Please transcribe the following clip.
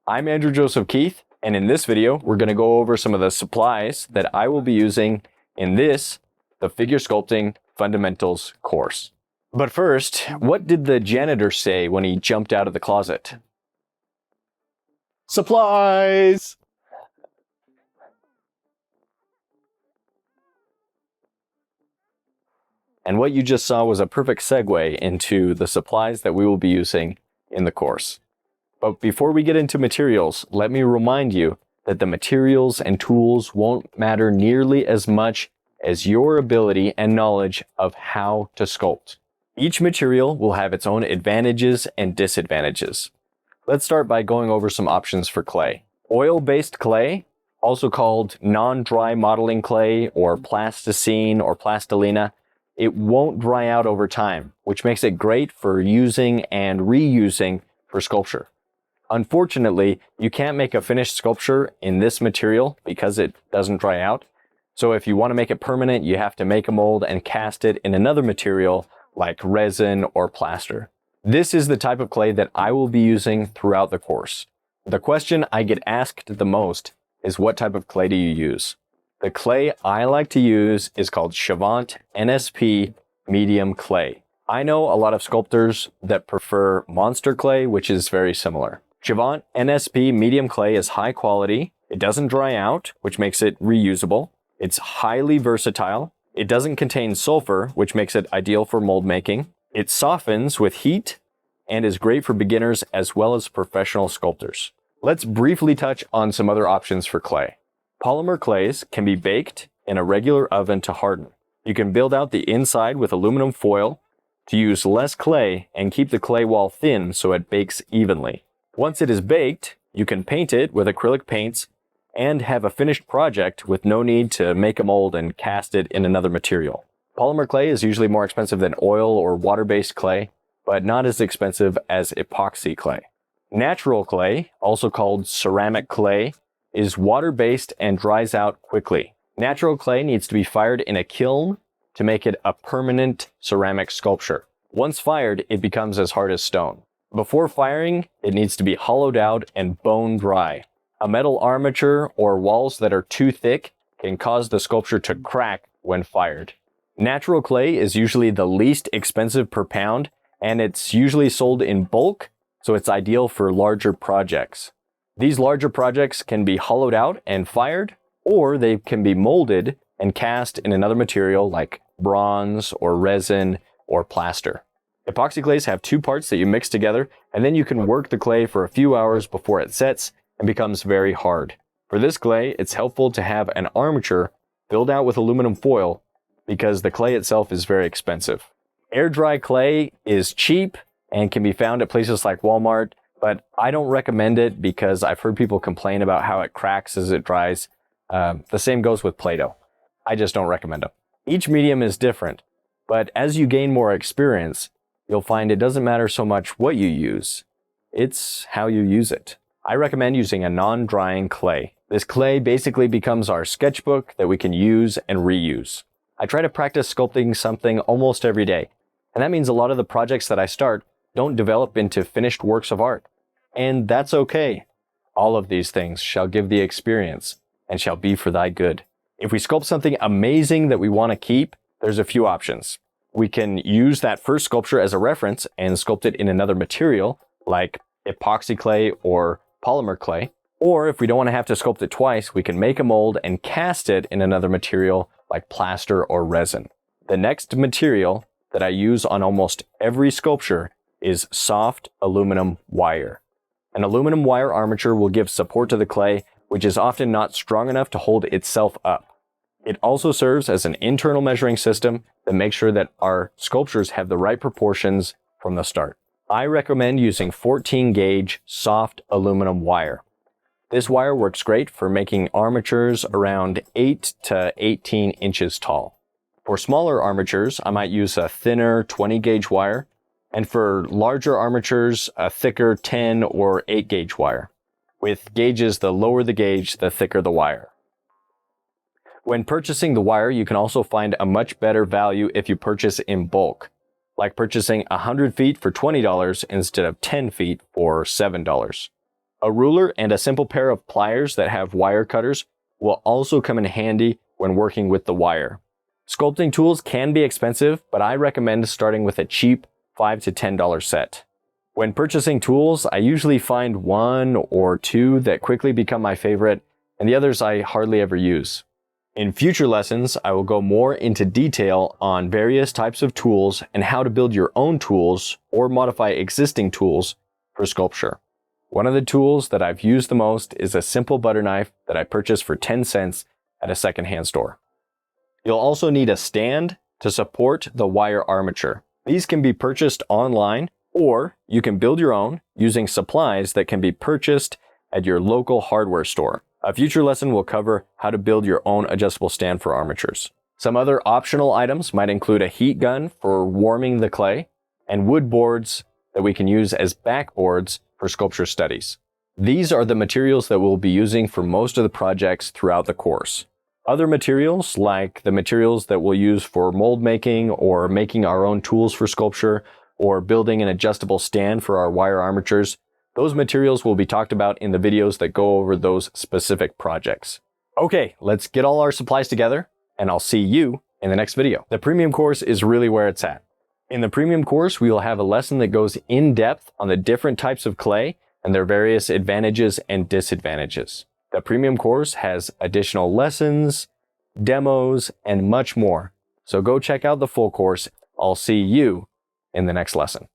I'm Andrew Joseph Keith, and in this video, we're going to go over some of the supplies that I will be using in the Figure Sculpting Fundamentals course. But first, what did the janitor say when he jumped out of the closet? Supplies! And what you just saw was a perfect segue into the supplies that we will be using in the course. But before we get into materials, let me remind you that the materials and tools won't matter nearly as much as your ability and knowledge of how to sculpt. Each material will have its own advantages and disadvantages. Let's start by going over some options for clay. Oil-based clay, also called non-dry modeling clay or plasticine or plastilina, it won't dry out over time, which makes it great for using and reusing for sculpture. Unfortunately, you can't make a finished sculpture in this material because it doesn't dry out. So if you want to make it permanent, you have to make a mold and cast it in another material like resin or plaster. This is the type of clay that I will be using throughout the course. The question I get asked the most is, what type of clay do you use? The clay I like to use is called Chavant NSP medium clay. I know a lot of sculptors that prefer monster clay, which is very similar. Chavant NSP medium clay is high quality. It doesn't dry out, which makes it reusable. It's highly versatile. It doesn't contain sulfur, which makes it ideal for mold making. It softens with heat and is great for beginners as well as professional sculptors. Let's briefly touch on some other options for clay. Polymer clays can be baked in a regular oven to harden. You can build out the inside with aluminum foil to use less clay and keep the clay wall thin so it bakes evenly. Once it is baked, you can paint it with acrylic paints and have a finished project with no need to make a mold and cast it in another material. Polymer clay is usually more expensive than oil or water-based clay, but not as expensive as epoxy clay. Natural clay, also called ceramic clay, is water-based and dries out quickly. Natural clay needs to be fired in a kiln to make it a permanent ceramic sculpture. Once fired, it becomes as hard as stone. Before firing, it needs to be hollowed out and bone dry. A metal armature or walls that are too thick can cause the sculpture to crack when fired. Natural clay is usually the least expensive per pound, and it's usually sold in bulk, so it's ideal for larger projects. These larger projects can be hollowed out and fired, or they can be molded and cast in another material like bronze or resin or plaster. Epoxy clays have two parts that you mix together, and then you can work the clay for a few hours before it sets and becomes very hard. For this clay, it's helpful to have an armature filled out with aluminum foil because the clay itself is very expensive. Air dry clay is cheap and can be found at places like Walmart, but I don't recommend it because I've heard people complain about how it cracks as it dries. The same goes with Play-Doh. I just don't recommend them. Each medium is different, but as you gain more experience, you'll find it doesn't matter so much what you use, it's how you use it. I recommend using a non-drying clay. This clay basically becomes our sketchbook that we can use and reuse. I try to practice sculpting something almost every day, and that means a lot of the projects that I start don't develop into finished works of art. And that's okay. All of these things shall give thee experience and shall be for thy good. If we sculpt something amazing that we want to keep, there's a few options. We can use that first sculpture as a reference and sculpt it in another material like epoxy clay or polymer clay. Or if we don't want to have to sculpt it twice, we can make a mold and cast it in another material like plaster or resin. The next material that I use on almost every sculpture is soft aluminum wire. An aluminum wire armature will give support to the clay, which is often not strong enough to hold itself up. It also serves as an internal measuring system that makes sure that our sculptures have the right proportions from the start. I recommend using 14 gauge soft aluminum wire. This wire works great for making armatures around 8 to 18 inches tall. For smaller armatures, I might use a thinner 20 gauge wire, and for larger armatures, a thicker 10 or 8 gauge wire. With gauges, the lower the gauge, the thicker the wire. When purchasing the wire, you can also find a much better value if you purchase in bulk, like purchasing 100 feet for $20 instead of 10 feet for $7. A ruler and a simple pair of pliers that have wire cutters will also come in handy when working with the wire. Sculpting tools can be expensive, but I recommend starting with a cheap $5 to $10 set. When purchasing tools, I usually find one or two that quickly become my favorite, and the others I hardly ever use. In future lessons, I will go more into detail on various types of tools and how to build your own tools or modify existing tools for sculpture. One of the tools that I've used the most is a simple butter knife that I purchased for 10 cents at a secondhand store. You'll also need a stand to support the wire armature. These can be purchased online, or you can build your own using supplies that can be purchased at your local hardware store. A future lesson will cover how to build your own adjustable stand for armatures. Some other optional items might include a heat gun for warming the clay and wood boards that we can use as backboards for sculpture studies. These are the materials that we'll be using for most of the projects throughout the course. Other materials, like the materials that we'll use for mold making or making our own tools for sculpture or building an adjustable stand for our wire armatures, those materials will be talked about in the videos that go over those specific projects. Okay, let's get all our supplies together, and I'll see you in the next video. The premium course is really where it's at. In the premium course, we will have a lesson that goes in depth on the different types of clay and their various advantages and disadvantages. The premium course has additional lessons, demos, and much more. So go check out the full course. I'll see you in the next lesson.